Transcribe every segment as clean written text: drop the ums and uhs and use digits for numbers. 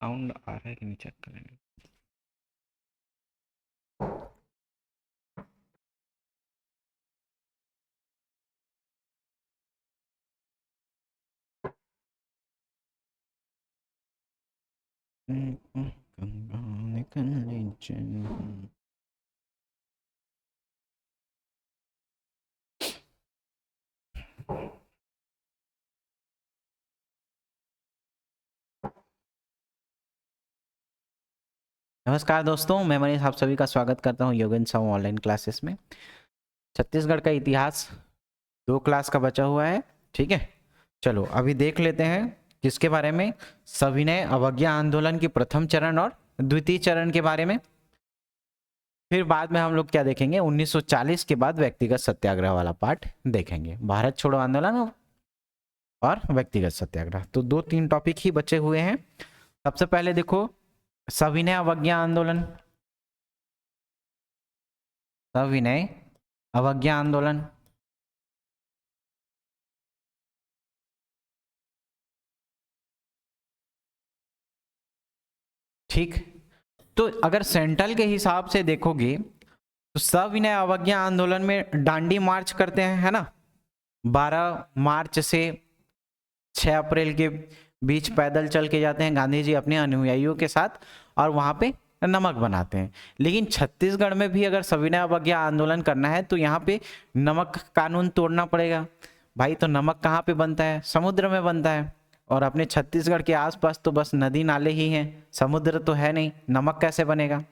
Sound आ रहा है कि नहीं चेक करेंगे। गंगा निकलने चल। नमस्कार दोस्तों, मैं मनीष आप सभी का स्वागत करता हूं योगेंद्र साहू ऑनलाइन क्लासेस में। छत्तीसगढ़ का इतिहास 2 क्लास का बचा हुआ है। ठीक है, चलो अभी देख लेते हैं किसके बारे में। सविनय अवज्ञा आंदोलन की प्रथम चरण और द्वितीय चरण के बारे में। फिर बाद में हम लोग क्या देखेंगे, 1940 के बाद व्यक्तिगत सत्याग्रह वाला पार्ट देखेंगे। भारत छोड़ो आंदोलन और व्यक्तिगत सत्याग्रह, तो 2-3 टॉपिक ही बचे हुए हैं। सबसे पहले देखो सविनय अवज्ञा आंदोलन। सविनय अवज्ञा आंदोलन ठीक। तो अगर सेंट्रल के हिसाब से देखोगे तो सविनय अवज्ञा आंदोलन में डांडी मार्च करते हैं, है ना। 12 मार्च से 6 अप्रैल के बीच पैदल चल के जाते हैं गांधी जी अपने अनुयायियों के साथ और वहां पे नमक बनाते हैं। लेकिन छत्तीसगढ़ में भी अगर सविनय अवज्ञा आंदोलन करना है तो यहाँ पे नमक कानून तोड़ना पड़ेगा भाई। तो नमक कहाँ पे बनता है? समुद्र में बनता है। और अपने छत्तीसगढ़ के आसपास तो बस नदी नाले ही हैं, समुद्र तो है नहीं, नमक कैसे बनेगा।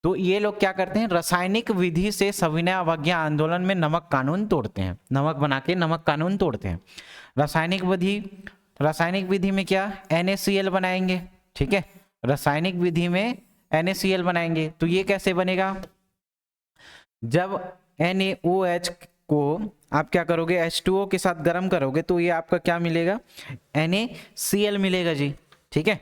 तो ये लोग क्या करते हैं, रासायनिक विधि से सविनय अवज्ञा आंदोलन में नमक कानून तोड़ते हैं, नमक बना के नमक कानून तोड़ते हैं। रासायनिक विधि में क्या, NaCl बनाएंगे। ठीक है, रासायनिक विधि में NaCl बनाएंगे। तो ये कैसे बनेगा, जब NaOH को आप क्या करोगे, H2O के साथ गर्म करोगे तो ये आपका क्या मिलेगा, NaCl मिलेगा जी। ठीक है,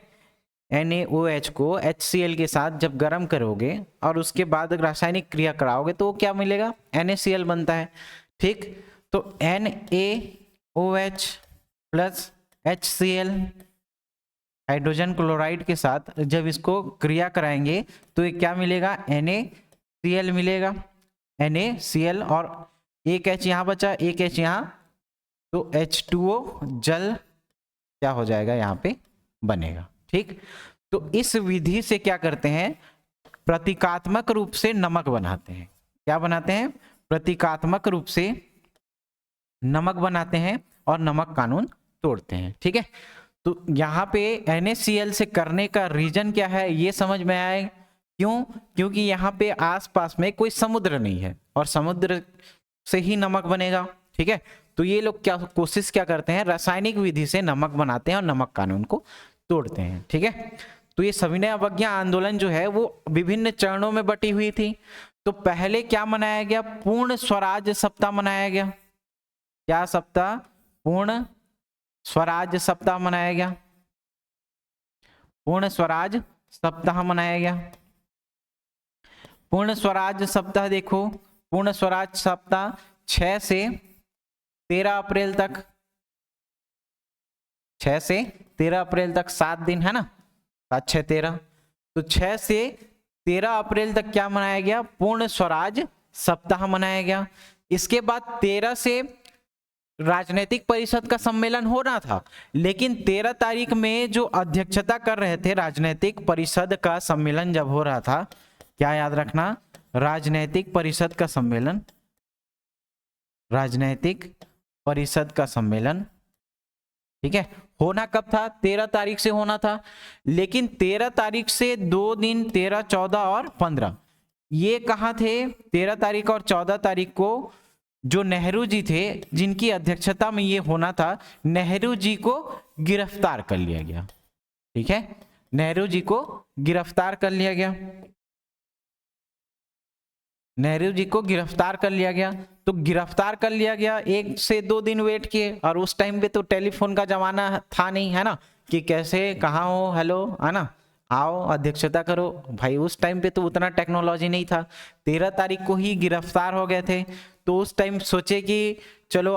NaOH को HCl के साथ जब गर्म करोगे और उसके बाद रासायनिक क्रिया कराओगे तो क्या मिलेगा, NaCl बनता है। ठीक, तो NaOH plus HCl hydrogen chloride के साथ जब इसको क्रिया कराएंगे तो ये क्या मिलेगा, NaCl मिलेगा। NaCl और एक H यहाँ बचा, एक H यहाँ, तो H2O जल क्या हो जाएगा, यहाँ पे बनेगा। ठीक, तो इस विधि से क्या करते हैं, प्रतीकात्मक रूप से नमक बनाते हैं। क्या बनाते हैं, प्रतीकात्मक रूप से नमक बनाते हैं और नमक कानून तोड़ते हैं। ठीक है, तो यहाँ पे NaCl से करने का रीजन क्या है ये समझ में आए, क्यों, क्योंकि यहाँ पे आसपास में कोई समुद्र नहीं है और समुद्र से ही नमक बनेगा। ठीक है, तो ये लोग क्या कोशिश क्या करते हैं, रासायनिक विधि से नमक बनाते हैं और नमक कानून को तोड़ते हैं। ठीक है, तो ये सविनय अवज्ञा आंदोलन जो है वो विभिन्न चरणों में बटी हुई थी। तो पहले क्या मनाया गया, पूर्ण स्वराज सप्ताह मनाया गया। क्या सप्ताह, पूर्ण स्वराज सप्ताह मनाया गया। पूर्ण स्वराज सप्ताह मनाया गया। पूर्ण स्वराज सप्ताह देखो, पूर्ण स्वराज सप्ताह 6 से 13 अप्रैल तक, 6 से 13 अप्रैल तक 7 दिन है ना, 7 6 13, तो 6 से 13 अप्रैल तक क्या मनाया गया, पूर्ण स्वराज सप्ताह मनाया गया। इसके बाद 13 से राजनीतिक परिषद का सम्मेलन हो रहा था, लेकिन 13 तारीख में जो अध्यक्षता कर रहे थे राजनीतिक परिषद का सम्मेलन जब हो रहा था, क्या याद रखना, राजनीतिक परिषद का सम्मेलन, राजनीतिक परिषद का सम्मेलन। ठीक है, होना कब था, 13 तारीख से होना था, लेकिन 13 तारीख से 2 दिन 13 14 और 15 ये कहाँ थे, 13 तारीख और 14 तारीख को जो नेहरू जी थे जिनकी अध्यक्षता में ये होना था, नेहरू जी को गिरफ्तार कर लिया गया। ठीक है, नेहरू जी को गिरफ्तार कर लिया गया, नेहरू जी को गिरफ्तार कर लिया गया। तो गिरफ्तार कर लिया गया, 1 से 2 दिन वेट किए, और उस टाइम पे तो टेलीफोन का जमाना था नहीं, है ना, कि कैसे कहाँ हो, हेलो, है ना, आओ अध्यक्षता करो। भाई उस टाइम पे तो उतना टेक्नोलॉजी नहीं था, 13 तारीख को ही गिरफ्तार हो गए थे। तो उस टाइम सोचे कि चलो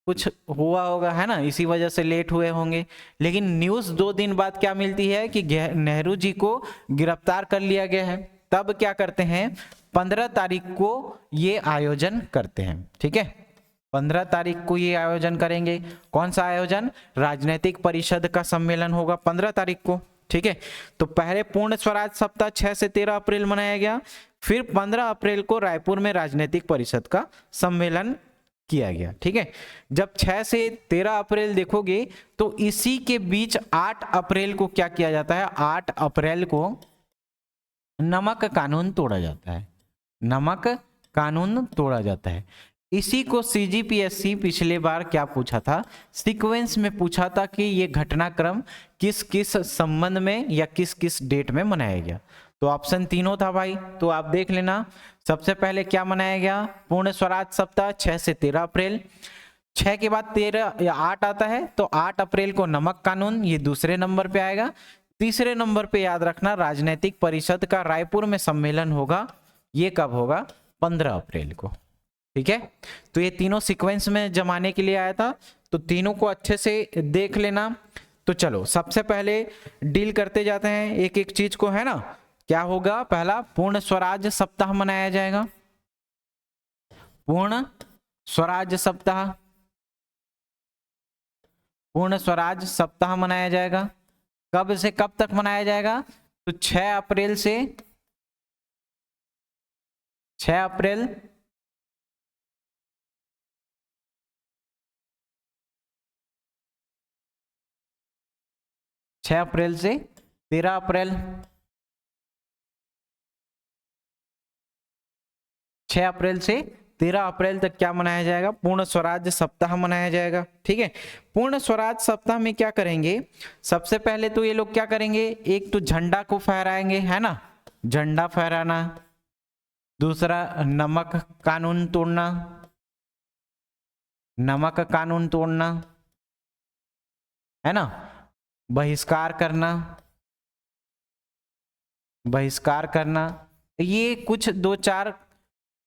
कुछ हुआ होगा, है ना, इसी वजह से लेट हुए होंगे। लेकिन न्यूज़ 2 दिन बाद क्या मिलती है कि नेहरू जी को गिरफ्तार कर लिया गया है। तब क्या करते हैं, 15 तारीख को ये आयोजन करते हैं। ठीक है, 15 तारीख को ये आयोजन करेंगे। कौन सा आयोजन? राजनीतिक परिषद का सम्मेलन होगा 15 तारीख को। ठीक है, तो पहले पूर्ण स्वराज सप्ताह 6 से 13 अप्रैल मनाया गया, फिर 15 अप्रैल को रायपुर में राजनीतिक परिषद का सम्मेलन किया गया। ठीक है, जब 6 से 13 अप्रैल देखोगे तो इसी के बीच 8 अप्रैल को क्या किया जाता है, 8 अप्रैल को नमक कानून तोड़ा जाता है। नमक कानून तोड़ा जाता है। इसी को सीजीपीएससी पिछले बार क्या पूछा था, सीक्वेंस में पूछा था कि ये घटनाक्रम किस किस संबंध में या किस किस डेट में मनाया गया। तो ऑप्शन तीनों था भाई, तो आप देख लेना। सबसे पहले क्या मनाया गया, पूर्ण स्वराज सप्ताह 6 से 13 अप्रैल। 6 के बाद 13 या 8 आता है, तो 8 अप्रैल को नमक कानून, ये दूसरे नंबर पे आएगा। तीसरे नंबर पे याद रखना राजनीतिक परिषद का रायपुर में सम्मेलन होगा, ये कब होगा, 15 अप्रैल को। ठीक है, तो ये तीनों सीक्वेंस में जमाने के लिए आया था, तो तीनों को अच्छे से देख लेना। तो चलो सबसे पहले डील करते जाते हैं एक एक चीज को, है ना। क्या होगा, पहला पूर्ण स्वराज सप्ताह मनाया जाएगा। पूर्ण स्वराज सप्ताह, पूर्ण स्वराज सप्ताह मनाया जाएगा। कब से कब तक मनाया जाएगा, तो 6 अप्रैल से 6 अप्रैल 6 अप्रैल से 13 अप्रैल, 6 अप्रैल से 13 अप्रैल तक क्या मनाया जाएगा, पूर्ण स्वराज सप्ताह मनाया जाएगा। ठीक है, पूर्ण स्वराज सप्ताह में क्या करेंगे, सबसे पहले तो ये लोग क्या करेंगे, एक तो झंडा को फहराएंगे, है ना, झंडा फहराना। दूसरा नमक कानून तोड़ना, नमक कानून तोड़ना, है ना, बहिष्कार करना, बहिष्कार करना। ये कुछ 2-4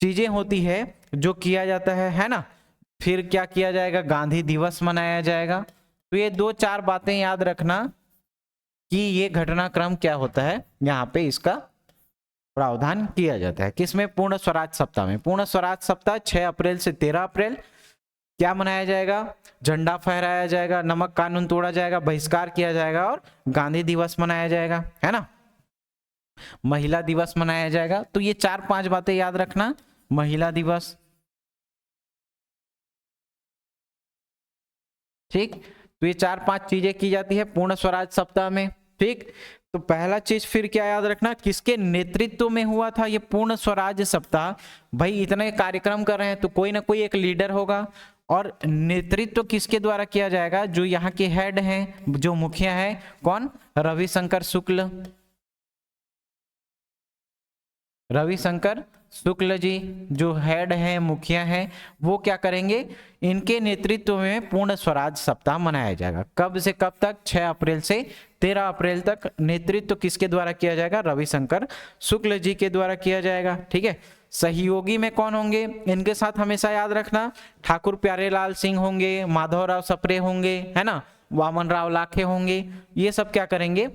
चीजें होती है जो किया जाता है ना। फिर क्या किया जाएगा, गांधी दिवस मनाया जाएगा। तो ये 2-4 बातें याद रखना कि ये घटनाक्रम क्या होता है, यहाँ पे इसका प्रावधान किया जाता है। किसमें, पूर्ण स्वराज सप्ताह में। पूर्ण स्वराज सप्ताह 6 अप्रैल से 13 अप्रैल क्या मनाया जाएगा, झंडा फहराया जाएगा, नमक कानून तोड़ा जाएगा, बहिष्कार किया जाएगा और गांधी दिवस मनाया जाएगा, है ना, महिला दिवस मनाया जाएगा। तो ये 4-5 बातें याद रखना। महिला दिवस, ठीक, तो ये 4-5 चीजें की जाती है पूर्ण स्वराज सप्ताह में। ठीक, तो पहला चीज फिर क्या याद रखना, किसके नेतृत्व में हुआ था ये पूर्ण स्वराज सप्ताह। भाई इतने कार्यक्रम कर रहे हैं तो कोई ना कोई एक लीडर होगा, और नेतृत्व किसके द्वारा किया जाएगा, जो यहाँ के हेड हैं, जो मुखिया है, कौन, रविशंकर शुक्ल। रविशंकर शुक्ल जी जो हेड हैं, मुखिया हैं, वो क्या करेंगे, इनके नेतृत्व में पूर्ण स्वराज सप्ताह मनाया जाएगा। कब से कब तक, 6 अप्रैल से 13 अप्रैल तक। नेतृत्व किसके द्वारा किया जाएगा, रविशंकर शुक्ल जी के द्वारा किया जाएगा। ठीक है, सहयोगी में कौन होंगे, इनके साथ हमेशा याद रखना ठाकुर प्यारेलाल सिंह होंगे, माधवराव सप्रे होंगे, है ना, वामन राव लाखे होंगे। ये सब क्या करेंगे,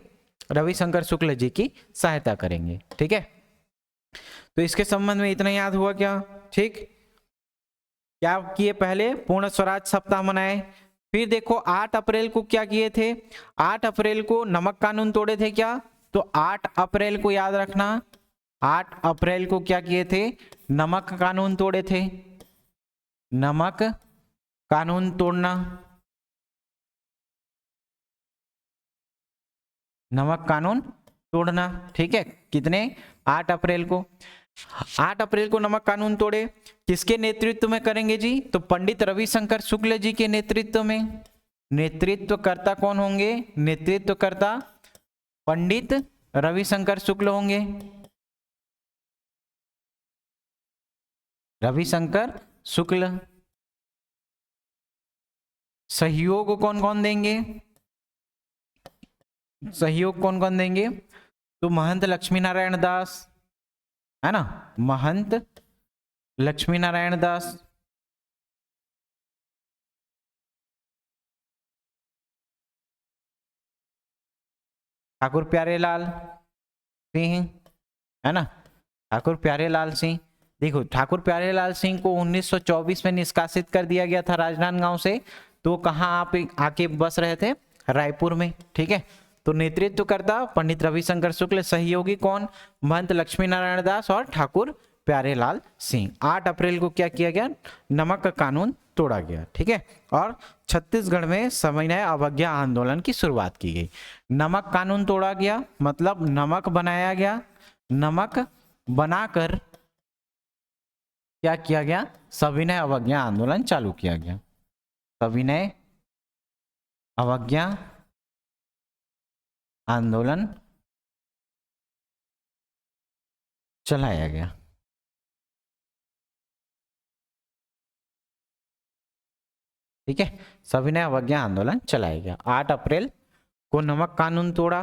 रविशंकर शुक्ल जी की सहायता करेंगे। ठीक है, तो इसके संबंध में इतना याद हुआ क्या। ठीक, क्या किए, पहले पूर्ण स्वराज सप्ताह मनाए। फिर देखो 8 अप्रैल को क्या किए थे, 8 अप्रैल को नमक कानून तोड़े थे क्या, तो 8 अप्रैल को याद रखना, 8 अप्रैल को क्या किए थे, नमक कानून तोड़े थे। नमक कानून तोड़ना, नमक कानून तोड़ना। ठीक है, कितने, 8 अप्रैल को। 8 अप्रैल को नमक कानून तोड़े, किसके नेतृत्व में करेंगे जी, तो पंडित रविशंकर शुक्ल जी के नेतृत्व में। नेतृत्वकर्ता कौन होंगे, नेतृत्वकर्ता पंडित रविशंकर शुक्ल होंगे। रविशंकर शुक्ल। सहयोग कौन कौन देंगे, सहयोग कौन कौन देंगे, तो महंत लक्ष्मी नारायण दास, है ना, महंत लक्ष्मी नारायण दास, ठाकुर प्यारेलाल सिंह, है ना, ठाकुर प्यारेलाल सिंह। देखो ठाकुर प्यारेलाल सिंह को 1924 में निष्कासित कर दिया गया था राजनांदगांव से। तो कहाँ आप आके बस रहे थे? रायपुर में। ठीक है, तो नेतृत्व करता पंडित रविशंकर शुक्ल, सहयोगी कौन? महंत लक्ष्मी नारायण दास और ठाकुर प्यारेलाल सिंह। 8 अप्रैल को क्या किया गया? नमक का कानून तोड़ा गया। ठीक है, और छत्तीसगढ़ में सविनय अवज्ञा आंदोलन की शुरुआत की गई। नमक कानून तोड़ा गया मतलब नमक बनाया गया, नमक बनाकर क्या किया गया? सविनय अवज्ञा आंदोलन चालू किया गया। सविनय अवज्ञा आंदोलन चलाया गया। ठीक है, सविनय अवज्ञा आंदोलन चलाया गया। 8 अप्रैल को नमक कानून तोड़ा।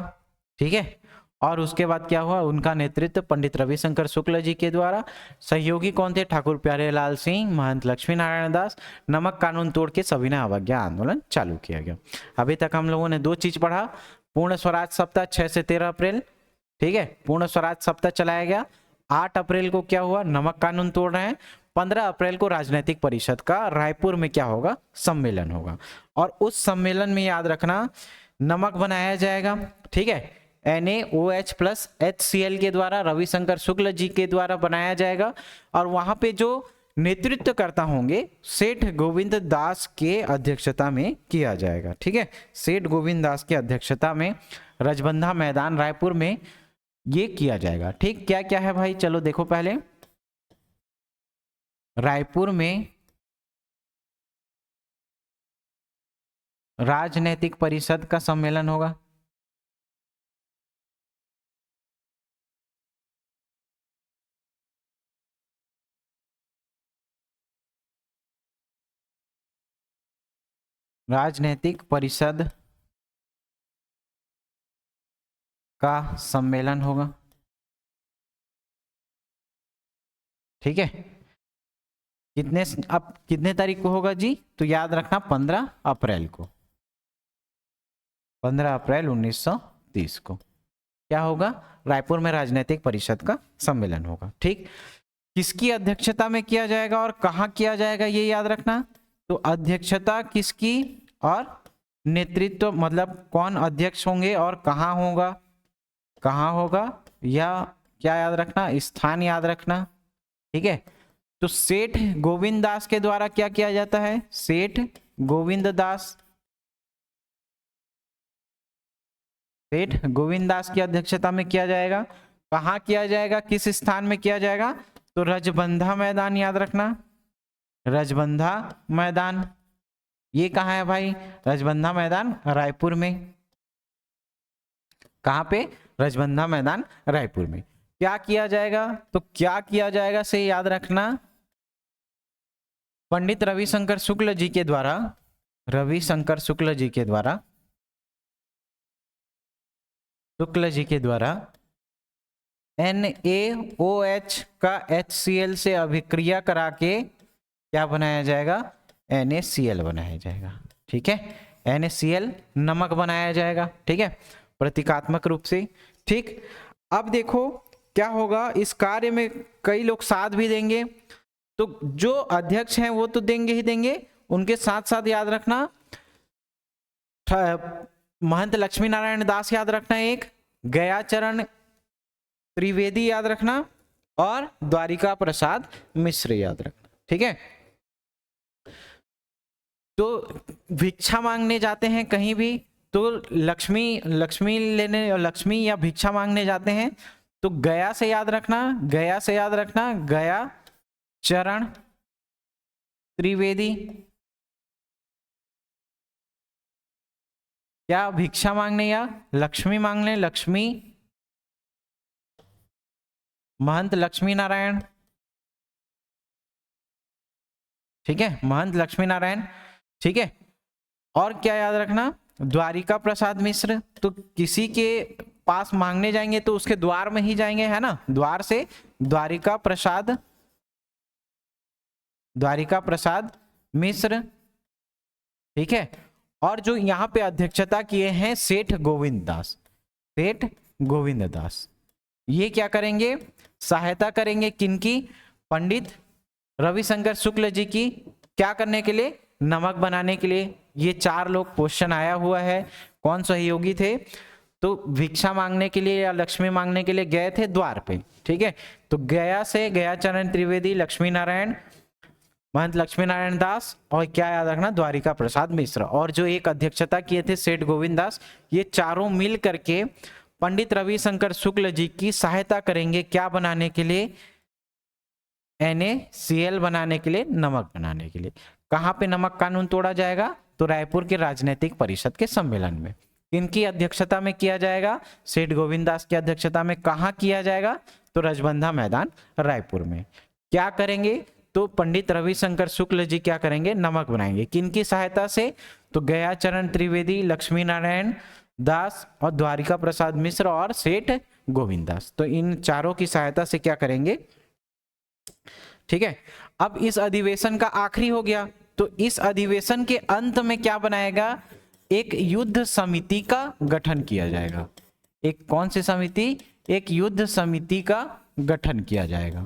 ठीक है, और उसके बाद क्या हुआ? उनका नेतृत्व पंडित रविशंकर शुक्ल जी के द्वारा। सहयोगी कौन थे? ठाकुर प्यारेलाल सिंह, महंत लक्ष्मी नारायण दास। नमक कानून तोड़ के सविनय अवज्ञा आंदोलन चालू किया गया। अभी तक हम लोगों ने 2 चीज पढ़ा। पूर्ण स्वराज सप्ताह 6 से 13 अप्रैल। ठीक है, पूर्ण स्वराज सप्ताह चलाया गया। 8 अप्रैल को क्या हुआ? नमक कानून तोड़ रहे हैं। 15 अप्रैल को राजनीतिक परिषद का रायपुर में क्या होगा? सम्मेलन होगा। और उस सम्मेलन में याद रखना नमक बनाया जाएगा। ठीक है, NaOH प्लस HCl के द्वारा, रविशंकर शुक्ल जी के द्वारा बनाया जाएगा। और वहां पे जो नेतृत्वकर्ता होंगे सेठ गोविंद दास के अध्यक्षता में किया जाएगा। ठीक है, सेठ गोविंद दास की अध्यक्षता में रजबंधा मैदान रायपुर में ये किया जाएगा। ठीक, क्या क्या है भाई? चलो देखो, पहले रायपुर में राजनैतिक परिषद का सम्मेलन होगा। राजनैतिक परिषद का सम्मेलन होगा। ठीक है, कितने तारीख को होगा जी? तो याद रखना 15 अप्रैल को। 15 अप्रैल 1930 को क्या होगा? रायपुर में राजनीतिक परिषद का सम्मेलन होगा। ठीक, किसकी अध्यक्षता में किया जाएगा और कहां किया जाएगा ये याद रखना। तो अध्यक्षता किसकी और नेतृत्व मतलब कौन अध्यक्ष होंगे और कहां होगा, कहां होगा, या क्या याद रखना? स्थान याद रखना। ठीक है, तो सेठ गोविंद दास के द्वारा क्या किया जाता है? सेठ गोविंद दास, सेठ गोविंद दास की अध्यक्षता में किया जाएगा। कहां किया जाएगा? किस स्थान में किया जाएगा? तो रजबंधा मैदान याद रखना। रजबंधा मैदान ये कहां है भाई? रजबंधा मैदान रायपुर में। कहां पे? रजबंधा मैदान रायपुर में। क्या किया जाएगा? तो क्या किया जाएगा से याद रखना, पंडित रविशंकर शुक्ल जी के द्वारा, रविशंकर शुक्ल जी के द्वारा, शुक्ल जी के द्वारा NaOH का HCl से अभिक्रिया करा के क्या बनाया जाएगा? NaCl बनाया जाएगा। ठीक है, NaCl नमक बनाया जाएगा। ठीक है, प्रतीकात्मक रूप से। ठीक, अब देखो क्या होगा इस कार्य में, कई लोग साथ भी देंगे। तो जो अध्यक्ष हैं वो तो देंगे ही देंगे, उनके साथ साथ याद रखना महंत लक्ष्मी नारायण दास याद रखना, एक गयाचरण त्रिवेदी याद रखना, और द्वारिका प्रसाद मिश्र याद रखना। ठीक है, तो भिक्षा मांगने जाते हैं कहीं भी तो लक्ष्मी या भिक्षा मांगने जाते हैं तो गया से याद रखना, गया से याद रखना, गया चरण त्रिवेदी। क्या भिक्षा मांगने या लक्ष्मी मांगने? लक्ष्मी महंत लक्ष्मी नारायण। ठीक है, महंत लक्ष्मी नारायण। ठीक है, और क्या याद रखना? द्वारिका प्रसाद मिश्र। तो किसी के पास मांगने जाएंगे तो उसके द्वार में ही जाएंगे, है ना, द्वार से द्वारिका प्रसाद मिश्र। ठीक है, और जो यहां पे अध्यक्षता किए हैं सेठ गोविंद दास। सेठ गोविंद दास। ये क्या करेंगे, सहायता करेंगे किनकी, पंडित रविशंकर शुक्ल जी की, क्या करने के लिए, नमक बनाने के लिए। ये चार लोग क्वेश्चन आया हुआ है। कौन सहयोगी थे, तो भिक्षा मांगने के लिए या लक्ष्मी मांगने के लिए गए थे द्वार पे, ठीक है। तो गया से गयाचरण त्रिवेदी, लक्ष्मी नारायण, महंत लक्ष्मी नारायण दास, और क्या याद रखना, द्वारिका प्रसाद मिश्र, और जो एक अध्यक्षता किए थे सेठ गोविंद दास। ये चारों मिल करके पंडित रविशंकर शुक्ल जी की सहायता करेंगे, क्या बनाने के लिए, NaCl बनाने के लिए, नमक बनाने के लिए। कहां पे नमक कानून तोड़ा जाएगा, तो रायपुर के राजनीतिक परिषद के सम्मेलन में। किनकी अध्यक्षता में किया जाएगा, सेठ गोविंद दास की अध्यक्षता में। कहां किया जाएगा, तो रजबंधा मैदान रायपुर में। क्या करेंगे, तो पंडित रविशंकर शुक्ल जी क्या करेंगे, नमक बनाएंगे। किनकी सहायता से, तो गयाचरण त्रिवेदी, लक्ष्मी नारायण दास और द्वारिका प्रसाद मिश्र और सेठ गोविंद दास। तो इन चारों की सहायता से क्या करेंगे, ठीक है। अब इस अधिवेशन का आखिरी हो गया, तो इस अधिवेशन के अंत में क्या बनाएगा, एक युद्ध समिति का गठन किया जाएगा। एक कौन सी समिति, एक युद्ध समिति का गठन किया जाएगा,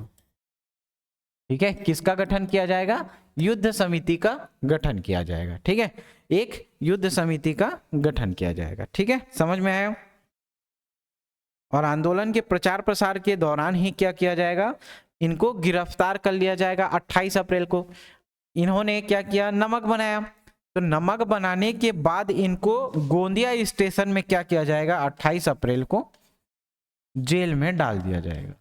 ठीक है। किसका गठन किया जाएगा, युद्ध समिति का गठन किया जाएगा, ठीक है। एक युद्ध समिति का गठन किया जाएगा, ठीक है, समझ में आया। और आंदोलन के प्रचार प्रसार के दौरान ही क्या किया जाएगा, इनको गिरफ्तार कर लिया जाएगा। 28 अप्रैल को इन्होंने क्या किया, नमक बनाया। तो नमक बनाने के बाद इनको गोंदिया स्टेशन में क्या किया जाएगा, 28 अप्रैल को जेल में डाल दिया जाएगा,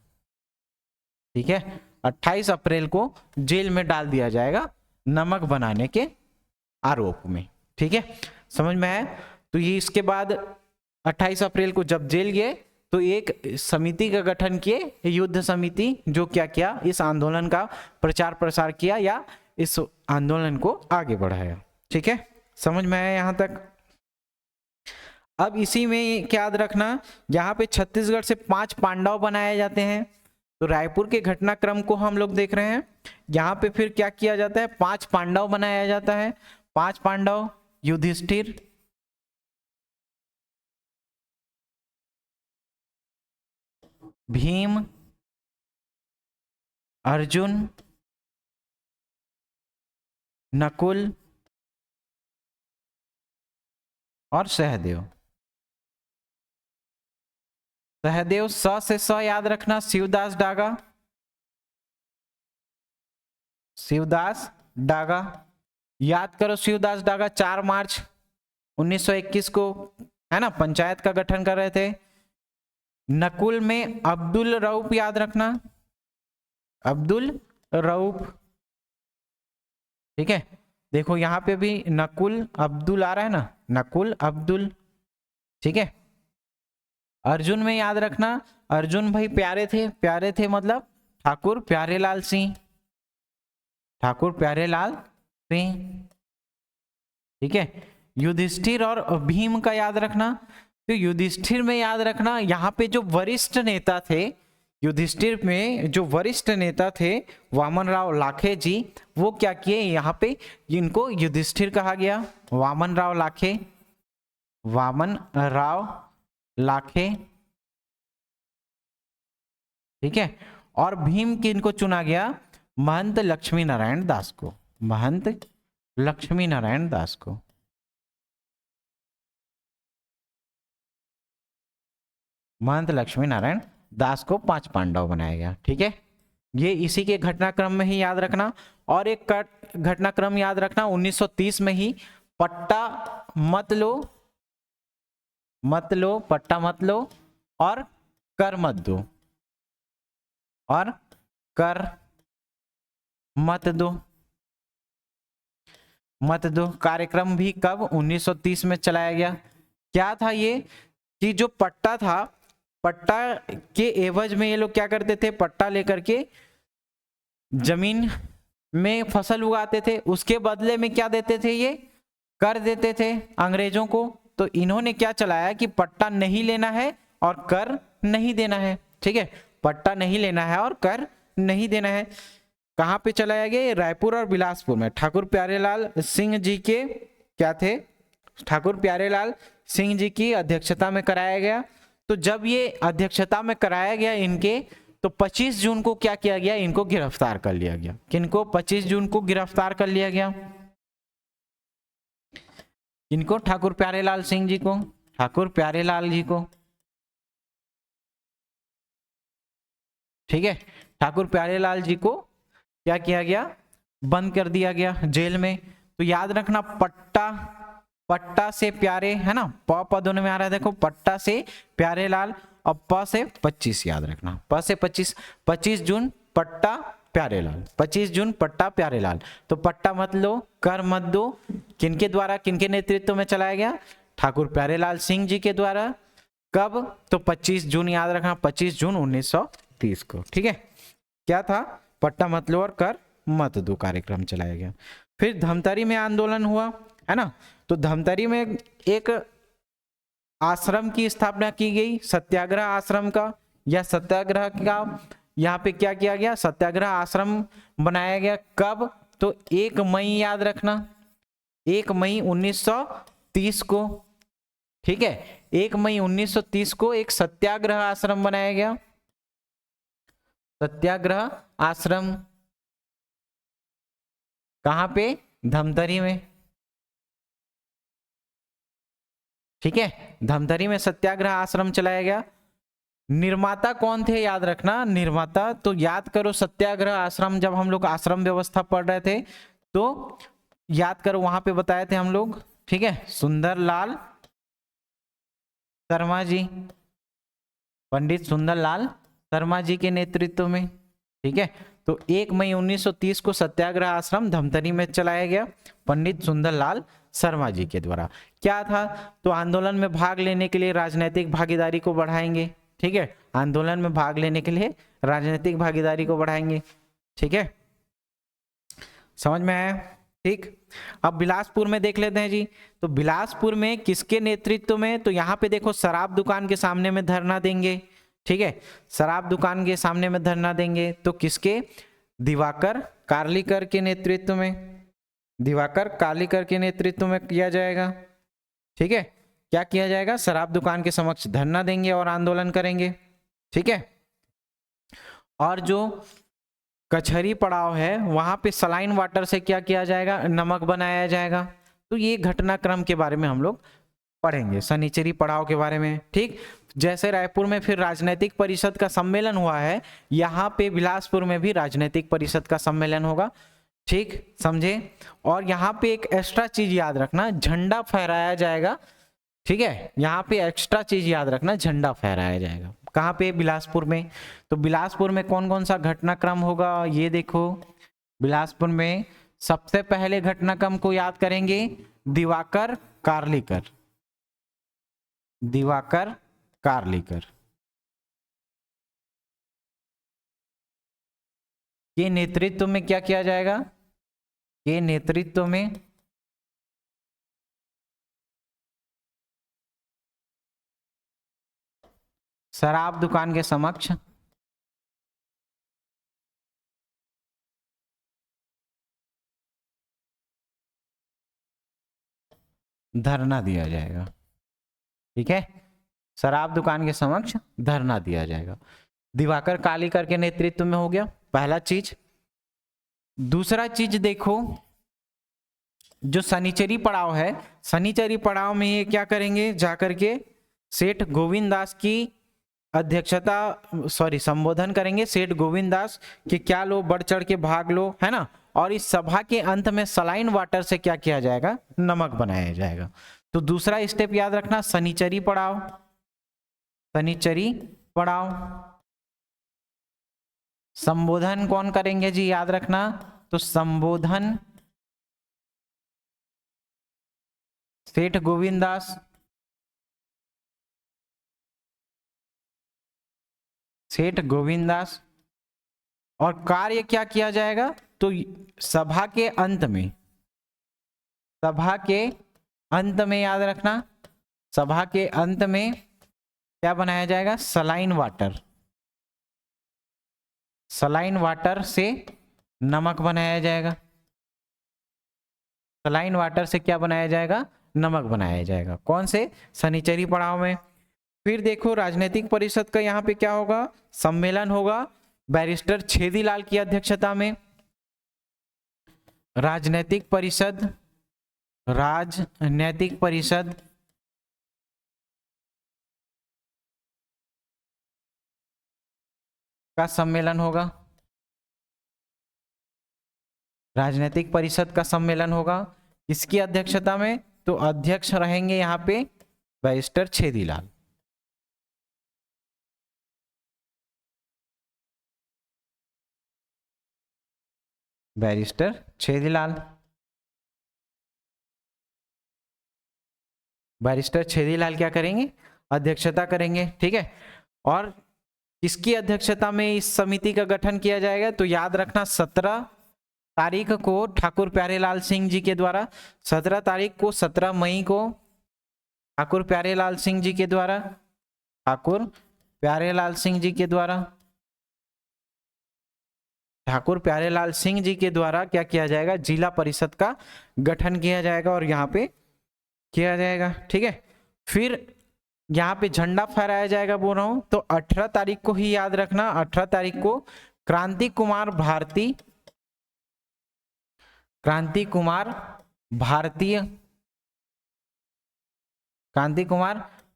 ठीक है। 28 अप्रैल को जेल में डाल दिया जाएगा नमक बनाने के आरोप में, ठीक है, समझ में आया। तो ये इसके बाद 28 अप्रैल को जब जेल गए तो एक समिति का गठन किए, युद्ध समिति, जो क्या किया, इस आंदोलन का प्रचार प्रसार किया या इस आंदोलन को आगे बढ़ाया, ठीक है, समझ में आया यहां तक। अब इसी में क्या याद रखना, यहाँ पे छत्तीसगढ़ से 5 पांडव बनाए जाते हैं। तो रायपुर के घटनाक्रम को हम लोग देख रहे हैं। यहाँ पे फिर क्या किया जाता है, 5 पांडव बनाया जाता है। 5 पांडव, युधिष्ठिर, भीम, अर्जुन, नकुल और सहदेव। सहदेव स से स याद रखना, शिवदास डागा, शिवदास डागा याद करो। शिवदास डागा 4 मार्च 1921 को, है ना, पंचायत का गठन कर रहे थे। नकुल में अब्दुल रऊफ याद रखना, अब्दुल रऊफ, ठीक है। देखो यहां पे भी नकुल अब्दुल आ रहा है ना, नकुल अब्दुल, ठीक है। अर्जुन में याद रखना, अर्जुन भाई प्यारे थे, प्यारे थे मतलब ठाकुर प्यारेलाल सिंह, ठाकुर प्यारेलाल सिंह, ठीक है। युधिष्ठिर और भीम का याद रखना। तो युधिष्ठिर में याद रखना, यहाँ पे जो वरिष्ठ नेता थे, युधिष्ठिर में जो वरिष्ठ नेता थे वामन राव लाखे जी, वो क्या किए, यहाँ पे इनको युधिष्ठिर कहा गया। वामन राव लाखे, वामन राव लाखे, ठीक है। और भीम किनको चुना गया, महंत लक्ष्मी नारायण दास को, महंत लक्ष्मी नारायण दास को, महंत लक्ष्मी नारायण दास को 5 पांडव बनाया गया, ठीक है। ये इसी के घटनाक्रम में ही याद रखना। और एक घटनाक्रम याद रखना, 1930 में ही पट्टा मत लो, मत लो, पट्टा मत लो और कर मत दो, और कर मत दो, मत दो कार्यक्रम भी कब, 1930 में चलाया गया। क्या था ये, कि जो पट्टा था, पट्टा के एवज में ये लोग क्या करते थे, पट्टा लेकर के जमीन में फसल उगाते थे, उसके बदले में क्या देते थे, ये कर देते थे अंग्रेजों को। तो इन्होंने क्या चलाया कि पट्टा नहीं लेना है और कर नहीं देना है, ठीक है, पट्टा नहीं लेना है और कर नहीं देना है। कहां पे चलाया गया, रायपुर और बिलासपुर में। ठाकुर प्यारेलाल सिंह जी के क्या थे, ठाकुर प्यारेलाल सिंह जी की अध्यक्षता में कराया गया। तो जब ये अध्यक्षता में कराया गया इनके, तो 25 जून को क्या किया गया, इनको गिरफ्तार कर लिया गया। किनको? 25 जून को गिरफ्तार कर लिया गया। इनको ठाकुर प्यारेलाल सिंह जी को, ठाकुर प्यारेलाल जी को, ठीक है, ठाकुर प्यारेलाल जी को क्या किया गया, बंद कर दिया गया जेल में। तो याद रखना पट्टा, पट्टा से प्यारे, है ना, प दोनों में आ रहा है, देखो पट्टा से प्यारेलाल और प से 25 याद रखना, प से 25, 25 जून पट्टा प्यारेलाल, 25 जून पट्टा प्यारेलाल। तो पट्टा मत लो, कर मत दो, किनके द्वारा, किनके नेतृत्व में चलाया गया, ठाकुर प्यारेलाल सिंह जी के द्वारा। कब? तो 25 जून याद रखना, 25 जून 1930 को, ठीक है। क्या था? पट्टा मत लो और कर मत दो कार्यक्रम चलाया गया। फिर धमतरी में आंदोलन हुआ, है ना, तो धमतरी में एक आश्रम की स्थापना की गई, सत्याग्रह आश्रम का, या सत्याग्रह का यहाँ पे क्या किया गया, सत्याग्रह आश्रम बनाया गया। कब? तो 1 मई याद रखना, 1 मई 1930 को, ठीक है, 1 मई 1930 को एक सत्याग्रह आश्रम बनाया गया। सत्याग्रह आश्रम कहां पे? धमतरी में, ठीक है, धमतरी में सत्याग्रह आश्रम चलाया गया। निर्माता कौन थे याद रखना, निर्माता, तो याद करो सत्याग्रह आश्रम, जब हम लोग आश्रम व्यवस्था पढ़ रहे थे तो याद करो वहां पे बताए थे हम लोग, ठीक है, सुंदरलाल शर्मा जी, पंडित सुंदरलाल शर्मा जी के नेतृत्व में, ठीक है। तो 1 मई 1930 को सत्याग्रह आश्रम धमतरी में चलाया गया पंडित सुंदरलाल शर्मा जी के द्वारा। क्या था? तो आंदोलन में भाग लेने के लिए राजनीतिक भागीदारी को बढ़ाएंगे, ठीक है, आंदोलन में भाग लेने के लिए राजनीतिक भागीदारी को बढ़ाएंगे, ठीक है, समझ में आया? ठीक। अब बिलासपुर में देख लेते हैं जी। तो बिलासपुर में किसके नेतृत्व में? तो यहाँ पे देखो शराब दुकान के सामने में धरना देंगे, ठीक है, शराब दुकान के सामने में धरना देंगे। तो किसके? दिवाकर कार्लीकर के नेतृत्व में, दिवाकर कार्लीकर के नेतृत्व में किया जाएगा, ठीक है। क्या किया जाएगा? शराब दुकान के समक्ष धरना देंगे और आंदोलन करेंगे, ठीक है। और जो कचहरी पड़ाव है वहां पे सलाइन वाटर से क्या किया जाएगा? नमक बनाया जाएगा। तो ये घटनाक्रम के बारे में हम लोग पढ़ेंगे, शनिचरी पड़ाव के बारे में, ठीक। जैसे रायपुर में फिर राजनीतिक परिषद का सम्मेलन हुआ है, यहाँ पे बिलासपुर में भी राजनीतिक परिषद का सम्मेलन होगा, ठीक, समझे। और यहाँ पे एक एक्स्ट्रा चीज याद रखना, झंडा फहराया जाएगा, ठीक है, यहाँ पे एक्स्ट्रा चीज याद रखना, झंडा फहराया जाएगा। कहाँ पे? बिलासपुर में। तो बिलासपुर में कौन कौन सा घटनाक्रम होगा ये देखो। बिलासपुर में सबसे पहले घटनाक्रम को याद करेंगे, दिवाकर कार्लीकर, दिवाकर कार्लीकर के नेतृत्व में क्या किया जाएगा? के नेतृत्व में शराब दुकान के समक्ष धरना दिया जाएगा, ठीक है, शराब दुकान के समक्ष धरना दिया जाएगा। दिवाकर कार्लीकर के नेतृत्व में हो गया पहला चीज। दूसरा चीज देखो, जो शनिचरी पड़ाव है, शनिचरी पड़ाव में ये क्या करेंगे? जाकर के सेठ गोविंद दास की अध्यक्षता, संबोधन करेंगे। सेठ गोविंद दास कि क्या लो, बढ़ चढ़ के भाग लो, है ना। और इस सभा के अंत में सलाइन वाटर से क्या किया जाएगा? नमक बनाया जाएगा। तो दूसरा स्टेप याद रखना, शनिचरी पड़ाव, शनिचरी पड़ाव। संबोधन कौन करेंगे जी? याद रखना, तो संबोधन सेठ गोविंद दास, सेठ गोविंद दास। और कार्य क्या किया जाएगा? तो सभा के अंत में, सभा के अंत में याद रखना, सभा के अंत में क्या बनाया जाएगा? सलाइन वाटर, सलाइन वाटर से नमक बनाया जाएगा। सलाइन वाटर से क्या बनाया जाएगा? नमक बनाया जाएगा। कौन से? शनिचरी पड़ाव में। फिर देखो राजनीतिक परिषद का यहाँ पे क्या होगा, सम्मेलन होगा बैरिस्टर छेदीलाल की अध्यक्षता में। राजनीतिक परिषद का सम्मेलन होगा, राजनीतिक परिषद का सम्मेलन होगा किसकी अध्यक्षता में, तो अध्यक्ष रहेंगे यहाँ पे barrister Chhedilal. Barrister Chhedilal, barrister Chhedilal क्या करेंगे, अध्यक्षता करेंगे, ठीक है। और किसकी अध्यक्षता में इस समिति का गठन किया जाएगा, तो याद रखना 17 तारीख को ठाकुर प्यारेलाल सिंह जी के द्वारा, 17 तारीख को 17 मई को ठाकुर प्यारेलाल सिंह जी के द्वारा, ठाकुर प्यारेलाल सिंह जी के द्वारा, ठाकुर प्यारेलाल सिंह जी के द्वारा क्या किया जाएगा, जिला परिषद का गठन किया जाएगा और यहाँ पे किया जाएगा, ठीक है। फिर यहाँ पे झंडा फहराया जाएगा बोल रहा हूं, तो 18 तारीख को ही याद रखना, 18 तारीख को क्रांति कुमार भारती, क्रांति कुमार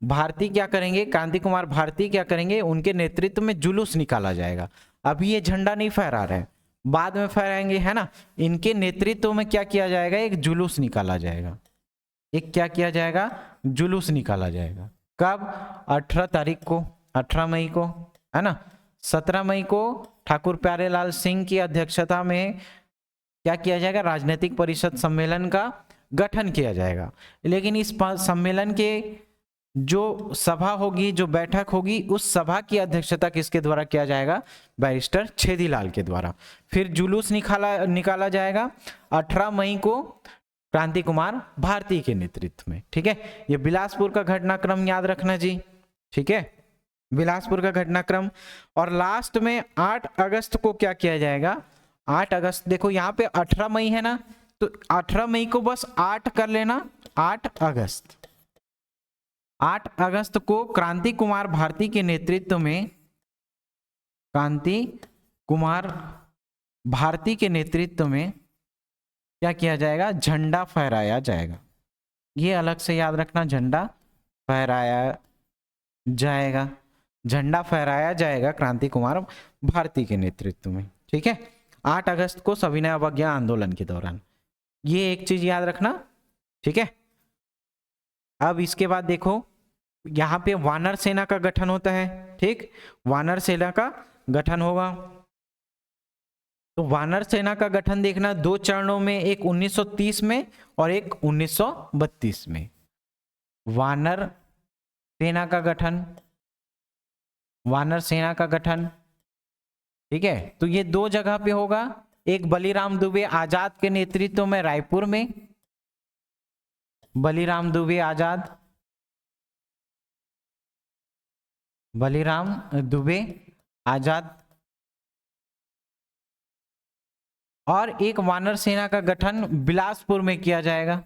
भारती क्या करेंगे, क्रांति कुमार भारती क्या करेंगे, उनके नेतृत्व में जुलूस निकाला जाएगा। अभी ये झंडा नहीं फहरा रहे, बाद में फहराएंगे, है ना। इनके नेतृत्व में क्या किया जाएगा, एक जुलूस निकाला जाएगा, एक क्या किया जाएगा, जुलूस निकाला जाएगा। कब, 18 तारीख को, 18 मई को, है ना। 17 मई को ठाकुर प्यारेलाल सिंह की अध्यक्षता में क्या किया जाएगा, राजनीतिक परिषद सम्मेलन का गठन किया जाएगा। लेकिन इस सम्मेलन के जो सभा होगी, जो बैठक होगी, उस सभा की अध्यक्षता किसके द्वारा किया जाएगा, बैरिस्टर छेदीलाल के द्वारा। फिर जुलूस निकाला जाएगा 18 मई को क्रांति कुमार भारती के नेतृत्व में, ठीक है। ये बिलासपुर का घटनाक्रम याद रखना जी, ठीक है, बिलासपुर का घटनाक्रम। और लास्ट में 8 अगस्त को क्या किया जाएगा, 8 अगस्त, देखो यहाँ पे 18 मई है ना, तो 18 मई को बस 8 कर लेना, 8 अगस्त, 8 अगस्त को क्रांति कुमार भारती के नेतृत्व में, क्रांति कुमार भारती के नेतृत्व में क्या किया जाएगा, झंडा फहराया जाएगा। ये अलग से याद रखना, झंडा फहराया जाएगा, झंडा फहराया जाएगा क्रांति कुमार भारती के नेतृत्व में, ठीक है। 8 अगस्त को सविनय अवज्ञा आंदोलन के दौरान, ये एक चीज याद रखना, ठीक है। अब इसके बाद देखो यहाँ पे वानर सेना का गठन होता है, ठीक, वानर सेना का गठन होगा। तो वानर सेना का गठन देखना 2 चरणों में, एक 1930 में और एक 1932 में। वानर सेना का गठन, वानर सेना का गठन, ठीक है। तो ये 2 जगह पे होगा, एक बलीराम दुबे आजाद के नेतृत्व में रायपुर में, बलीराम दुबे आजाद, बलीराम दुबे आजाद, और एक वानर सेना का गठन बिलासपुर में किया जाएगा,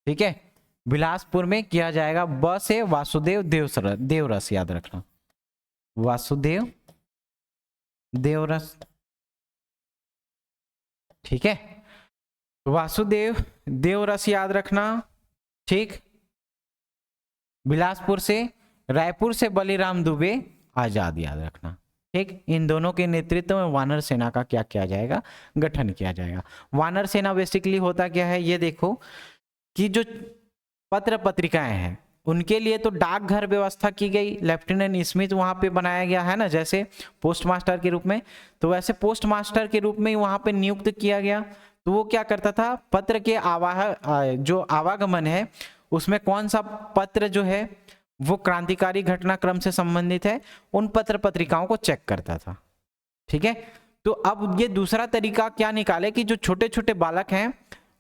ठीक है, बिलासपुर में किया जाएगा। ब से वासुदेव देवरस याद रखना, वासुदेव देवरस, ठीक है, वासुदेव देवरस याद रखना, ठीक। बिलासपुर से, रायपुर से बलीराम दुबे आजाद याद रखना, ठीक। इन दोनों के नेतृत्व में वानर सेना का क्या किया जाएगा, गठन किया जाएगा। वानर सेना बेसिकली होता क्या है, ये देखो कि जो पत्र पत्रिकाएं हैं उनके लिए तो डाकघर व्यवस्था की गई, लेफ्टिनेंट स्मिथ वहां पे बनाया गया है ना, जैसे पोस्ट मास्टर के रूप में, तो वैसे पोस्ट मास्टर के रूप में वहां पे नियुक्त किया गया। तो वो क्या करता था, पत्र के जो आवागमन है उसमें कौन सा पत्र जो है वो क्रांतिकारी घटनाक्रम से संबंधित है, उन पत्र पत्रिकाओं को चेक करता था, ठीक है। तो अब ये दूसरा तरीका क्या निकाले कि जो छोटे छोटे बालक हैं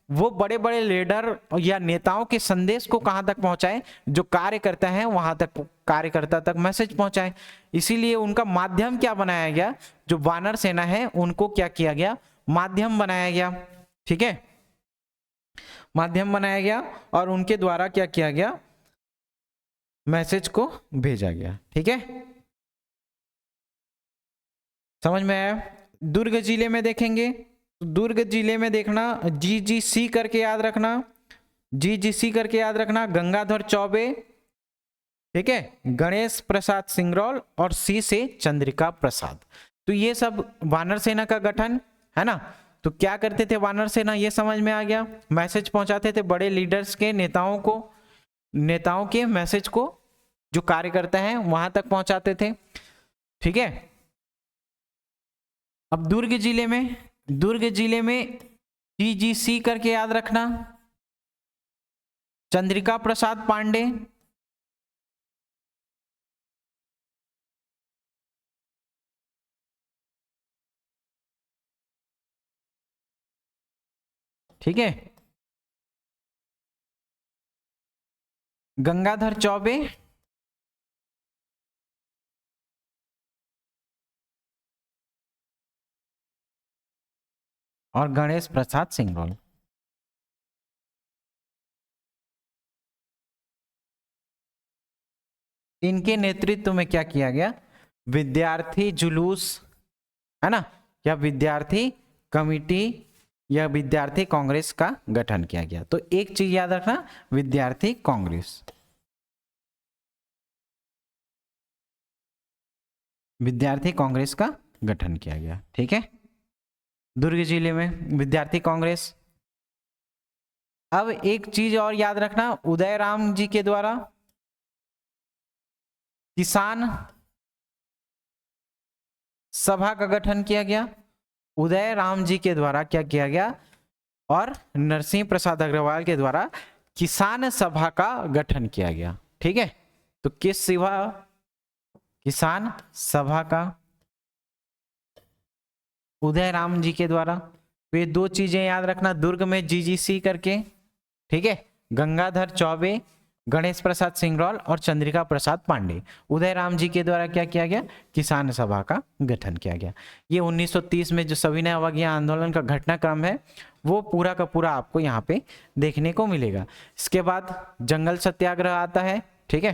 वो बड़े बड़े लीडर या नेताओं के संदेश को कहां तक पहुंचाए, जो कार्यकर्ता हैं वहां तक, कार्यकर्ता तक मैसेज पहुंचाए। इसीलिए उनका माध्यम क्या बनाया गया, जो वानर सेना है उनको क्या किया गया, माध्यम बनाया गया, ठीक है, माध्यम बनाया गया। और उनके द्वारा क्या किया गया, मैसेज को भेजा गया। ठीक है, समझ में आया। दुर्ग जिले में देखेंगे, दुर्ग जिले में देखना GGC करके याद रखना, GGC करके याद रखना, गंगाधर चौबे, ठीक है, गणेश प्रसाद सिंगरौल और C से चंद्रिका प्रसाद। तो ये सब वानर सेना का गठन है ना। तो क्या करते थे वानर सेना, ये समझ में आ गया। मैसेज पहुंचाते थे बड़े लीडर्स के, नेताओं को, नेताओं के मैसेज को जो कार्यकर्ता हैं वहां तक पहुंचाते थे। ठीक है, अब दुर्ग जिले में, दुर्ग जिले में GGC करके याद रखना, चंद्रिका प्रसाद पांडे, ठीक है, गंगाधर चौबे और गणेश प्रसाद सिंगरौल। इनके नेतृत्व में क्या किया गया, विद्यार्थी जुलूस, है ना, या विद्यार्थी कमिटी या विद्यार्थी कांग्रेस का गठन किया गया। तो एक चीज याद रखना, विद्यार्थी कांग्रेस, विद्यार्थी कांग्रेस का गठन किया गया। ठीक है, दुर्ग जिले में विद्यार्थी कांग्रेस। अब एक चीज और याद रखना, उदयराम जी के द्वारा किसान सभा का गठन किया गया। उदयराम जी के द्वारा क्या किया गया, और नरसिंह प्रसाद अग्रवाल के द्वारा किसान सभा का गठन किया गया। ठीक है, तो किस सभा, किसान सभा का, उदयराम जी के द्वारा। तो ये दो चीजें याद रखना, दुर्ग में GGC करके, ठीक है, गंगाधर चौबे, गणेश प्रसाद सिंगरौल और चंद्रिका प्रसाद पांडे, उदयराम जी के द्वारा क्या किया गया, किसान सभा का गठन किया गया। ये 1930 में जो सविनय अवज्ञा आंदोलन का घटनाक्रम है वो पूरा का पूरा आपको यहाँ पे देखने को मिलेगा। इसके बाद जंगल सत्याग्रह आता है। ठीक है,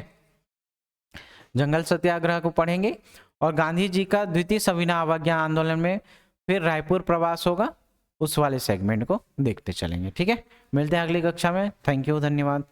जंगल सत्याग्रह को पढ़ेंगे और गांधी जी का द्वितीय सविनय अवज्ञा आंदोलन में फिर रायपुर प्रवास होगा, उस वाले सेगमेंट को देखते चलेंगे। ठीक है, मिलते हैं अगली कक्षा में। थैंक यू, धन्यवाद।